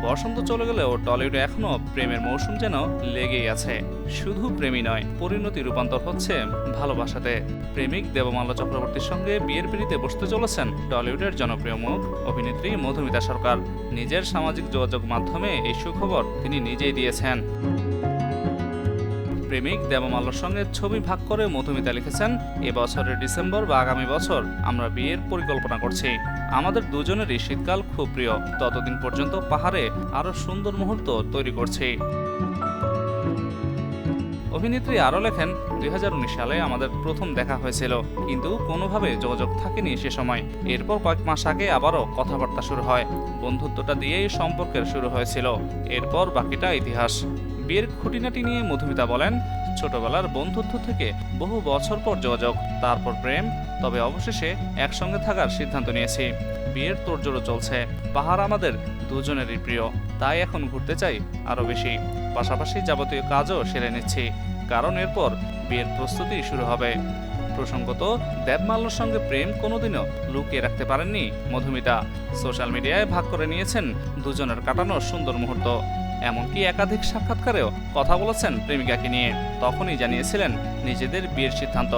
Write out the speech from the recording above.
বসন্ত চলে গেলেও টলিউডে এখনো প্রেমের মৌসুম যেন লেগেই আছে। শুধু প্রেমই নয়, পরিণতি রূপান্তর হচ্ছে ভালোবাসাতে। প্রেমিক দেবমাল্য চক্রবর্তীর সঙ্গে বিয়ের পিঁড়িতে বসতে চলেছেন টলিউডের জনপ্রিয় মুখ অভিনেত্রী মধুমিতা সরকার। নিজের সামাজিক যোগাযোগ মাধ্যমে এই সুখবর তিনি নিজেই দিয়েছেন। প্রেমিক দেবমাল্যর সঙ্গে ছবি ভাগ করে মধুমিতা লিখেছেন, এবছরের ডিসেম্বর বা আগামী বছর আমরা বিয়ের পরিকল্পনা করছি। আমাদের দুজনেরই শীতকাল খুব প্রিয়, ততদিন পর্যন্ত পাহাড়ে আরো সুন্দর মুহূর্ত তৈরি করছি। অভিনেত্রী আরও লেখেন, 2019 সালে আমাদের প্রথম দেখা হয়েছিল, কিন্তু কোনোভাবে যোগাযোগ থাকেনি সে সময়। এরপর কয়েক মাস আগে আবারও কথাবার্তা শুরু হয়। বন্ধুত্বটা দিয়েই সম্পর্কের শুরু হয়েছিল, এরপর বাকিটা ইতিহাস। বিয়ের খুঁটিনাটি নিয়ে মধুমিতা বলেন, ছোটবেলার বন্ধুত্ব থেকে বহু বছর পর যোগাযোগ, তারপর প্রেম, তবে অবশেষে একসঙ্গে থাকার সিদ্ধান্ত নিয়েছি। বিয়ের তোড়জোড়ও চলছে। পাহাড় আমাদের দুজনেরই প্রিয়, তাই এখন ঘুরতে চাই আরও বেশি। পাশাপাশি যাবতীয় কাজও সেরে নিচ্ছি, কারণ এরপর বিয়ের প্রস্তুতি শুরু হবে। প্রসঙ্গত, দেবমাল্যর সঙ্গে প্রেম কোনোদিনও লুকিয়ে রাখতে পারেননি মধুমিতা। সোশ্যাল মিডিয়ায় ভাগ করে নিয়েছেন দুজনের কাটানো সুন্দর মুহূর্ত। এমনকি একাধিক সাক্ষাৎকারেও কথা বলেছেন প্রেমিকাকে নিয়ে। তখনই জানিয়েছিলেন নিজেদের বিয়ের সিদ্ধান্ত।